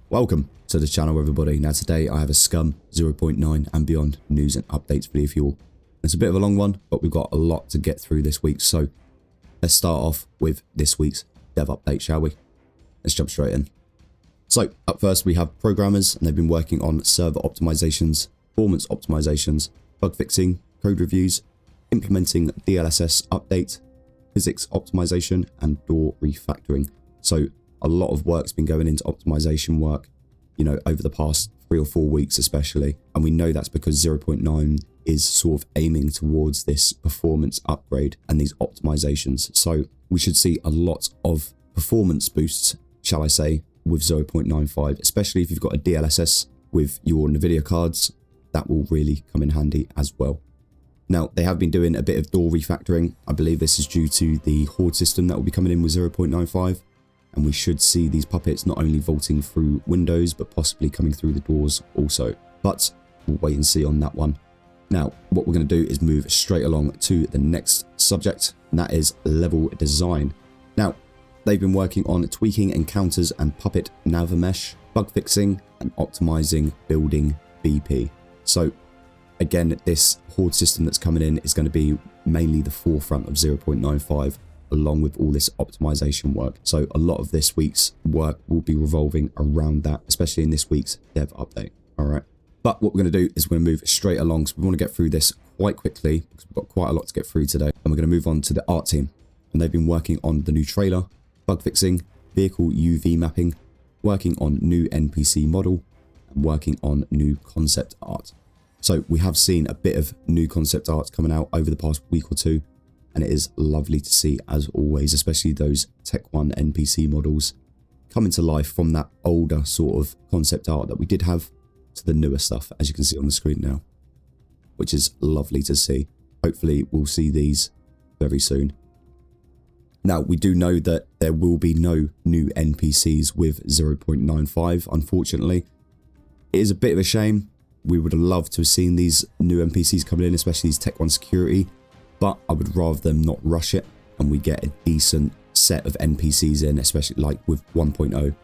Welcome to the channel, everybody. Now today I have a Scum 0.9 and beyond news and updates video for you all. It's a bit of a long one, but we've got a lot to get through this week, so let's start off with this week's dev update, shall we? Let's jump straight in. So up first we have programmers, and they've been working on server optimizations, performance optimizations, bug fixing, code reviews, implementing DLSS update, physics optimization, and door refactoring. So a lot of work's been going into optimization work, over the past 3 or 4 weeks especially. And we know that's because 0.9 is sort of aiming towards this performance upgrade and these optimizations. So we should see a lot of performance boosts, shall I say, with 0.95, especially if you've got a DLSS with your NVIDIA cards. That will really come in handy as well. Now, they have been doing a bit of door refactoring. I believe this is due to the Horde system that will be coming in with 0.95. And we should see these puppets not only vaulting through windows, but possibly coming through the doors also. But we'll wait and see on that one. Now, what we're going to do is move straight along to the next subject, and that is level design. Now, they've been working on tweaking encounters and puppet nav mesh, bug fixing, and optimizing building BP. So, again, this Horde system that's coming in is going to be mainly the forefront of 0.95. along with all this optimization work. So a lot of this week's work will be revolving around that, especially in this week's dev update. All right. But what we're going to do is we're going to move straight along. So we want to get through this quite quickly because we've got quite a lot to get through today. And we're going to move on to the art team. And they've been working on the new trailer, bug fixing, vehicle UV mapping, working on new NPC model, and working on new concept art. So we have seen a bit of new concept art coming out over the past week or two. And it is lovely to see, as always, especially those Tech 1 NPC models coming to life from that older sort of concept art that we did have to the newer stuff, as you can see on the screen now, which is lovely to see. Hopefully, we'll see these very soon. Now, we do know that there will be no new NPCs with 0.95, unfortunately. It is a bit of a shame. We would have loved to have seen these new NPCs coming in, especially these Tech 1 security. But I would rather them not rush it and we get a decent set of NPCs in, especially like with 1.0.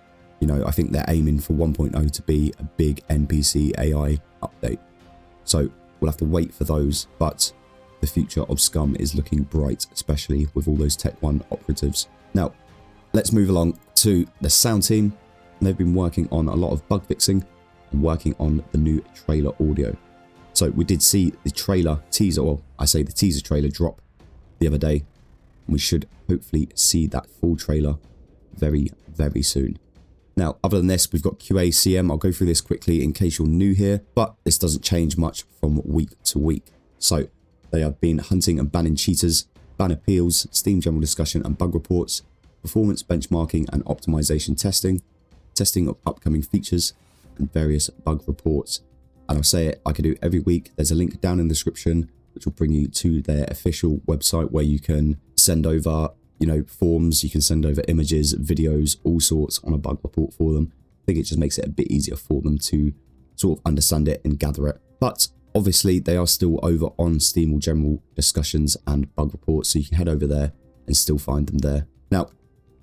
I think they're aiming for 1.0 to be a big NPC AI update. So we'll have to wait for those, but the future of Scum is looking bright, especially with all those Tech 1 operatives. Now, let's move along to the sound team. They've been working on a lot of bug fixing and working on the new trailer audio. So we did see the trailer teaser, or I say the teaser trailer drop the other day. We should hopefully see that full trailer very, very soon. Now, other than this, we've got QA/CM. I'll go through this quickly in case you're new here, but this doesn't change much from week to week. So they have been hunting and banning cheaters, ban appeals, Steam general discussion and bug reports, performance benchmarking and optimization testing, testing of upcoming features, and various bug reports. And I'll say it like I do every week. There's a link down in the description which will bring you to their official website where you can send over, forms, you can send over images, videos, all sorts on a bug report for them. I think it just makes it a bit easier for them to sort of understand it and gather it. But obviously they are still over on Steam general discussions and bug reports, so you can head over there and still find them there. Now,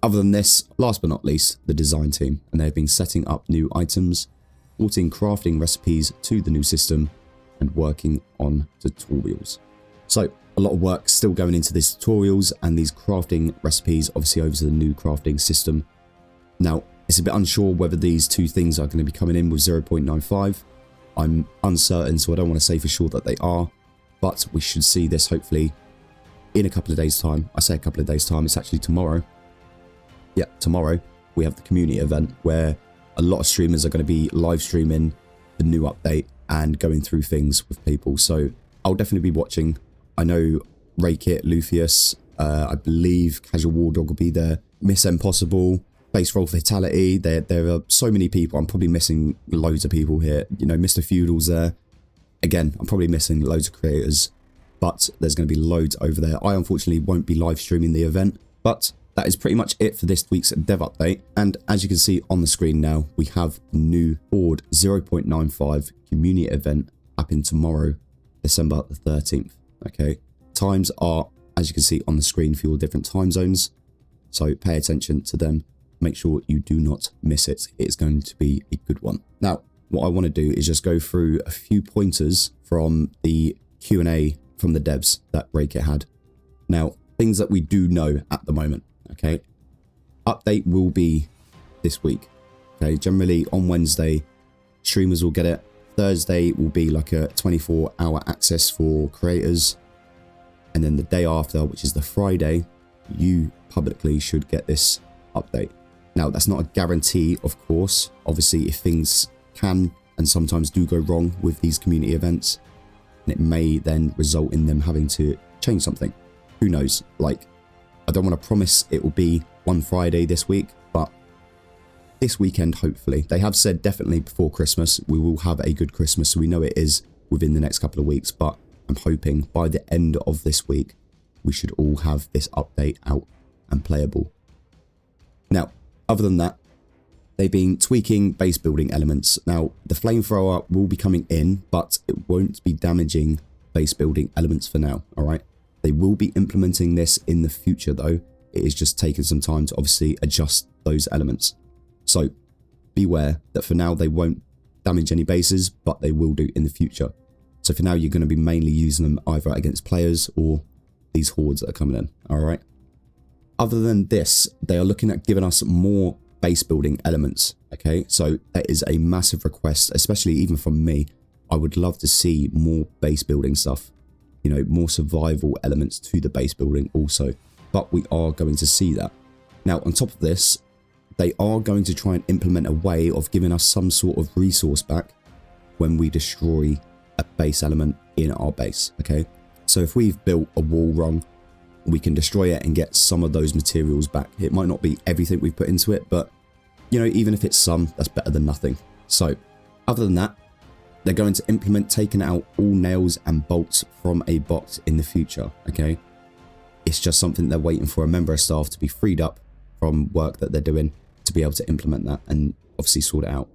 other than this, last but not least, the design team, and they've been setting up new items, porting crafting recipes to the new system, and working on tutorials. So a lot of work still going into these tutorials and these crafting recipes, obviously over to the new crafting system. Now, it's a bit unsure whether these two things are going to be coming in with 0.95. I'm uncertain, so I don't want to say for sure that they are, but we should see this hopefully in a couple of days' time. I say a couple of days' time, it's actually tomorrow. Yeah, tomorrow we have the community event where a lot of streamers are going to be live streaming the new update and going through things with people. So I'll definitely be watching. I know Raykit, Lucius, I believe Casual War Dog will be there. Miss Impossible, Base Roll Fatality. There are so many people. I'm probably missing loads of people here. Mr. Feudal's there. Again, I'm probably missing loads of creators, but there's going to be loads over there. I unfortunately won't be live streaming the event, but that is pretty much it for this week's dev update. And as you can see on the screen now, we have the new Horde 0.95 community event happening tomorrow, December the 13th. Okay, times are, as you can see on the screen, for your different time zones, so pay attention to them. make sure you do not miss it. It's going to be a good one. Now, what I want to do is just go through a few pointers from the Q&A from the devs that Breakit had. Now, things that we do know at the moment, okay? Update will be this week, okay? Generally on Wednesday, streamers will get it. Thursday will be like a 24-hour access for creators. And then the day after, which is the Friday, you publicly should get this update. Now, that's not a guarantee, of course. Obviously, if things can and sometimes do go wrong with these community events, and it may then result in them having to change something. Who knows? Like, I don't want to promise it will be one Friday this week, but this weekend, hopefully. They have said definitely before Christmas, we will have a good Christmas, so we know it is within the next couple of weeks, but I'm hoping by the end of this week, we should all have this update out and playable. Now, other than that, they've been tweaking base building elements. Now, the flamethrower will be coming in, but it won't be damaging base building elements for now, all right? They will be implementing this in the future, though. It is just taking some time to obviously adjust those elements. So, beware that for now they won't damage any bases, but they will do in the future. So for now, you're going to be mainly using them either against players or these hordes that are coming in, all right? Other than this, they are looking at giving us more base building elements, okay? So that is a massive request, especially even from me. I would love to see more base building stuff, you know, more survival elements to the base building also, but we are going to see that. Now, on top of this, they are going to try and implement a way of giving us some sort of resource back when we destroy a base element in our base, okay? So if we've built a wall wrong, we can destroy it and get some of those materials back. It might not be everything we've put into it, but, you know, even if it's some, that's better than nothing. So, other than that, they're going to implement taking out all nails and bolts from a box in the future, okay? It's just something they're waiting for a member of staff to be freed up from work that they're doing to be able to implement that and obviously sort it out.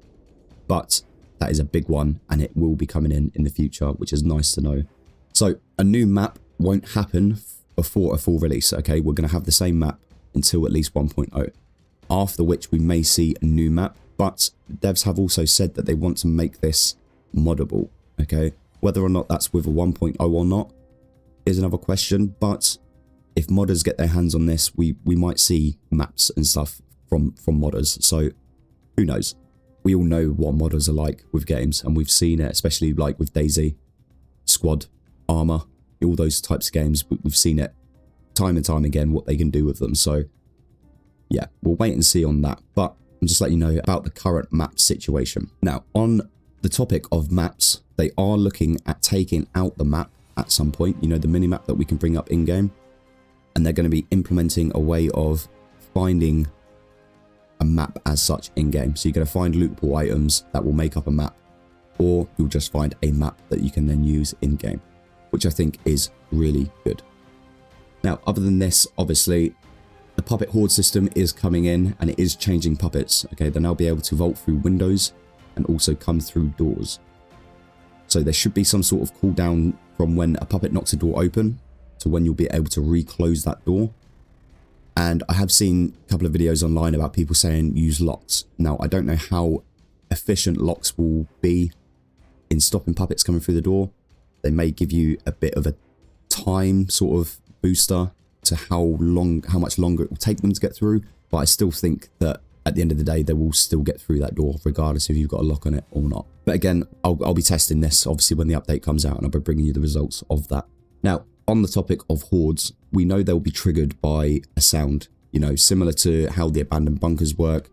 But that is a big one, and it will be coming in the future, which is nice to know. So, a new map won't happen before a full release, okay? We're going to have the same map until at least 1.0, after which we may see a new map, but devs have also said that they want to make this moddable, okay? Whether or not that's with a 1.0 or not is another question, but if modders get their hands on this, we might see maps and stuff from modders, so who knows? We all know what modders are like with games, and we've seen it, especially like with DayZ, Squad, Armor, all those types of games. We've seen it time and time again, what they can do with them. So yeah, we'll wait and see on that. But I'm just letting you know about the current map situation. Now, on the topic of maps, they are looking at taking out the map at some point, you know, the mini map that we can bring up in game. And they're going to be implementing a way of finding a map as such in game. So you're going to find lootable items that will make up a map, or you'll just find a map that you can then use in game, which I think is really good. Now, other than this, obviously, the puppet horde system is coming in and it is changing puppets. Okay, they'll now be able to vault through windows and also come through doors. So there should be some sort of cooldown from when a puppet knocks a door open to when you'll be able to reclose that door. And I have seen a couple of videos online about people saying use locks. Now, I don't know how efficient locks will be in stopping puppets coming through the door. They may give you a bit of a time sort of booster to how much longer it will take them to get through. But I still think that at the end of the day, they will still get through that door, regardless if you've got a lock on it or not. But again, I'll be testing this, obviously, when the update comes out, and I'll be bringing you the results of that. Now, on the topic of hordes, we know they'll be triggered by a sound, you know, similar to how the abandoned bunkers work.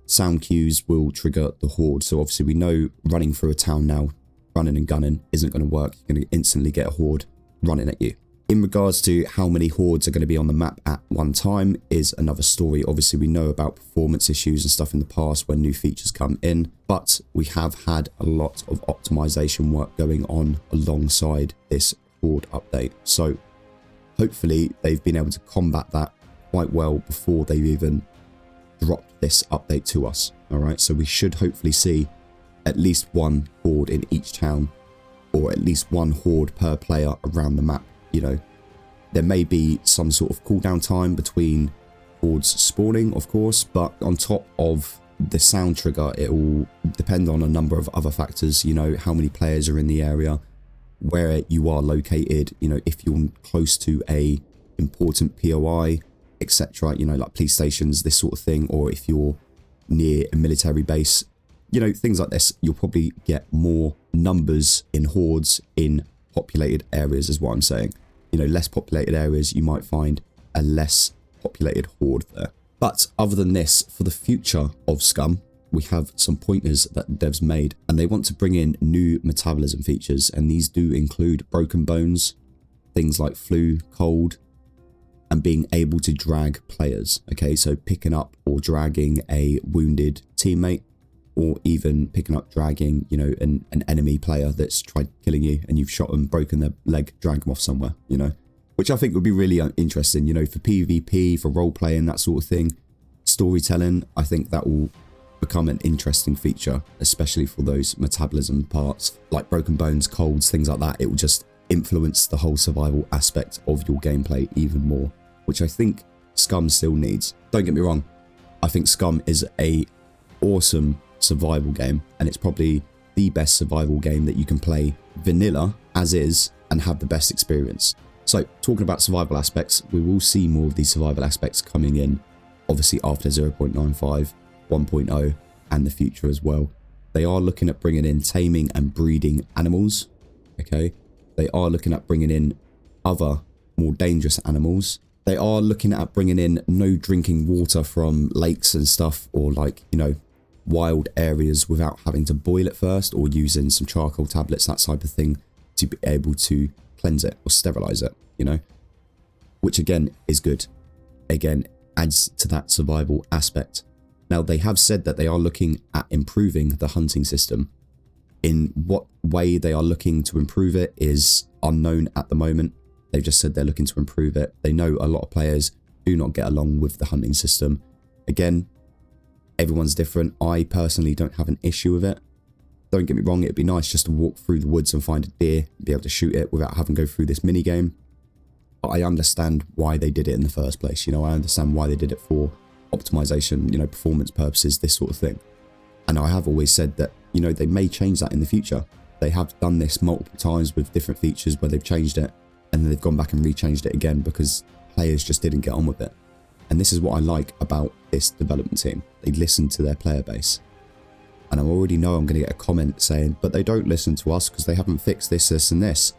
Sound cues will trigger the horde. So obviously we know running through a town now, running and gunning isn't going to work. You're going to instantly get a horde running at you. In regards to how many hordes are going to be on the map at one time is another story. Obviously we know about performance issues and stuff in the past when new features come in, but we have had a lot of optimization work going on alongside this horde update. So hopefully they've been able to combat that quite well before they've even dropped this update to us. All right, so we should hopefully see at least one horde in each town, or at least one horde per player around the map. You know, there may be some sort of cooldown time between hordes spawning, of course, but on top of the sound trigger, it will depend on a number of other factors, you know, how many players are in the area, where you are located, you know, if you're close to a important POI, etc., you know, like police stations, this sort of thing, or if you're near a military base, you know, things like this. You'll probably get more numbers in hordes in populated areas, is what I'm saying. You know, less populated areas, you might find a less populated horde there. But other than this, for the future of Scum, we have some pointers that devs made, and they want to bring in new metabolism features, and these do include broken bones, things like flu, cold, and being able to drag players. Okay, so picking up or dragging a wounded teammate, or even picking up, dragging, you know, an enemy player that's tried killing you and you've shot them, broken their leg, drag them off somewhere, you know, which I think would be really interesting, you know, for PvP, for role playing, that sort of thing, storytelling. I think that will become an interesting feature, especially for those metabolism parts like broken bones, colds, things like that. It will just influence the whole survival aspect of your gameplay even more, which I think Scum still needs. Don't get me wrong, I think Scum is a awesome survival game, and it's probably the best survival game that you can play vanilla as is and have the best experience. So talking about survival aspects, we will see more of these survival aspects coming in, obviously after 0.95, 1.0 and the future as well. They are looking at bringing in taming and breeding animals. Okay, they are looking at bringing in other more dangerous animals. They are looking at bringing in no drinking water from lakes and stuff, or like, you know, wild areas without having to boil it first, or using some charcoal tablets, that type of thing, to be able to cleanse it or sterilize it, you know, which again is good. Again, adds to that survival aspect. Now, they have said that they are looking at improving the hunting system. In what way they are looking to improve it is unknown at the moment. They've just said they're looking to improve it. They know a lot of players do not get along with the hunting system. Again, everyone's different. I personally don't have an issue with it. Don't get me wrong, it'd be nice just to walk through the woods and find a deer, be able to shoot it without having to go through this mini game. But I understand why they did it in the first place. You know, I understand why they did it for optimization, you know, performance purposes, this sort of thing. And I have always said that, you know, they may change that in the future. They have done this multiple times with different features where they've changed it and then they've gone back and rechanged it again because players just didn't get on with it. And this is what I like about this development team. They listen to their player base. And I already know I'm going to get a comment saying, but they don't listen to us because they haven't fixed this, this and this.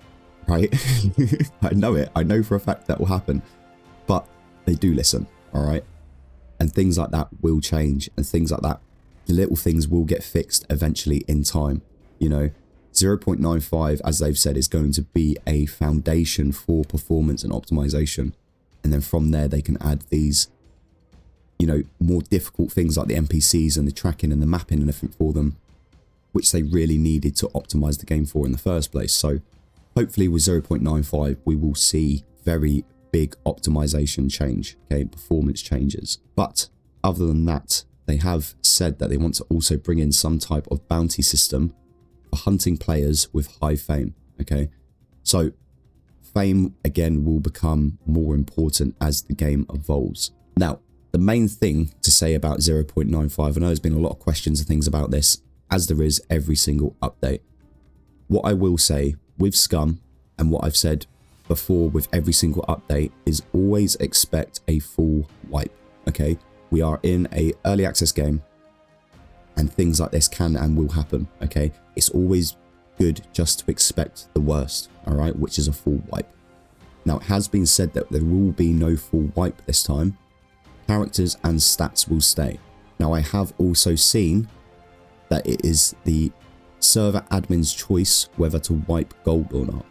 Right? I know it. I know for a fact that will happen. But they do listen. Alright? And things like that will change. And things like that, the little things will get fixed eventually in time. You know, 0.95, as they've said, is going to be a foundation for performance and optimization. And then from there, they can add these, you know, more difficult things like the NPCs and the tracking and the mapping and everything for them, which they really needed to optimize the game for in the first place. So hopefully with 0.95, we will see very big optimization change, okay, performance changes. But other than that, they have said that they want to also bring in some type of bounty system for hunting players with high fame, okay? So fame, again, will become more important as the game evolves. Now, the main thing to say about 0.95, I know there's been a lot of questions and things about this, as there is every single update. What I will say with Scum, and what I've said before with every single update, is always expect a full wipe, okay? We are in an early access game, and things like this can and will happen, okay? It's always good just to expect the worst, alright, which is a full wipe. Now, it has been said that there will be no full wipe this time. Characters and stats will stay. Now, I have also seen that it is the server admin's choice whether to wipe gold or not.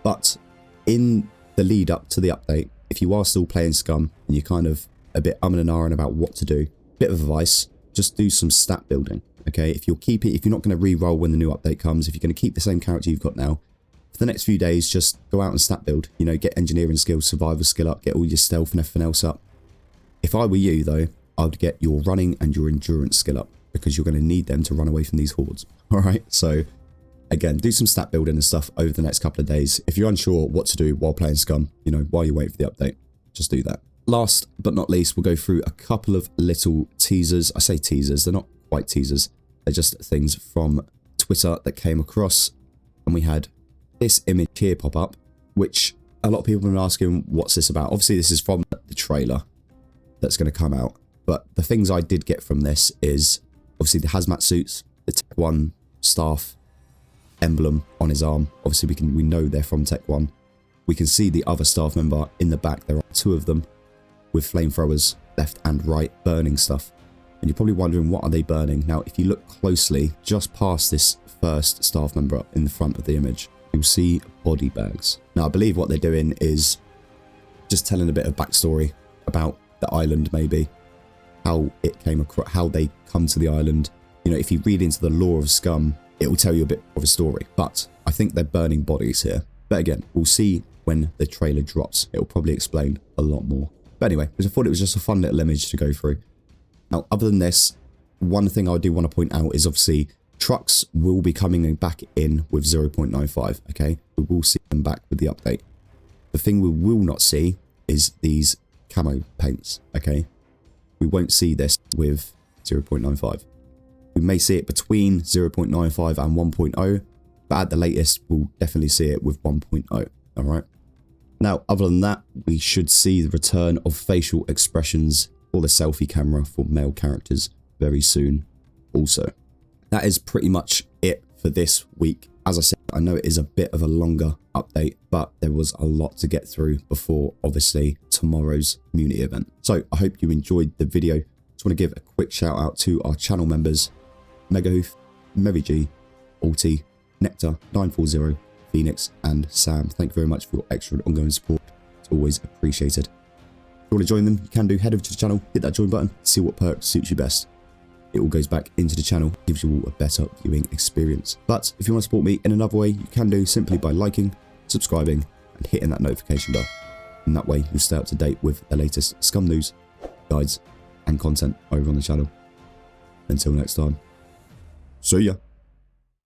But in the lead up to the update, if you are still playing Scum and you're kind of a bit and ahhing about what to do, bit of advice, just do some stat building, okay? If you're not going to re-roll when the new update comes, if you're going to keep the same character you've got now, for the next few days, just go out and stat build, you know, get engineering skills, survival skill up, get all your stealth and everything else up. If I were you though, I would get your running and your endurance skill up, because you're going to need them to run away from these hordes. All right, so again, do some stat building and stuff over the next couple of days. If you're unsure what to do while playing Scum, you know, while you wait for the update, just do that. last but not least, we'll go through a couple of little teasers. I say teasers, they're not quite teasers. They're just things from Twitter that came across. And we had this image here pop up, which a lot of people have been asking, what's this about? Obviously, this is from the trailer that's going to come out. But the things I did get from this is obviously the hazmat suits, the Tech 1 staff emblem on his arm. Obviously, we know they're from Tech 1. We can see the other staff member in the back. There are two of them with flamethrowers left and right burning stuff. And you're probably wondering, what are they burning? Now, if you look closely, just past this first staff member in the front of the image, you'll see body bags. Now, I believe what they're doing is just telling a bit of backstory about the island, maybe how it came across, how they come to the island. You know, if you read into the lore of Scum, it will tell you a bit of a story. But I think they're burning bodies here. But again, we'll see when the trailer drops. It will probably explain a lot more. But anyway, I thought it was just a fun little image to go through. Now, other than this, one thing I do want to point out is obviously trucks will be coming back in with 0.95, okay? We will see them back with the update. The thing we will not see is these camo paints, okay? We won't see this with 0.95. We may see it between 0.95 and 1.0, but at the latest, we'll definitely see it with 1.0, all right? Now, other than that, we should see the return of facial expressions for the selfie camera for male characters very soon also. That is pretty much it for this week. As I said, I know it is a bit of a longer update, but there was a lot to get through before, obviously, tomorrow's community event. So I hope you enjoyed the video. Just want to give a quick shout out to our channel members, Megahoof, Mary G, Alti, Nectar, 940, Phoenix, and Sam. Thank you very much for your extra and ongoing support. It's always appreciated. If you want to join them, you can do. Head over to the channel, hit that join button, see what perk suits you best. It all goes back into the channel, gives you all a better viewing experience. But if you want to support me in another way, you can do simply by liking, subscribing, and hitting that notification bell. And that way, you'll stay up to date with the latest Scum news, guides, and content over on the channel. Until next time, see ya.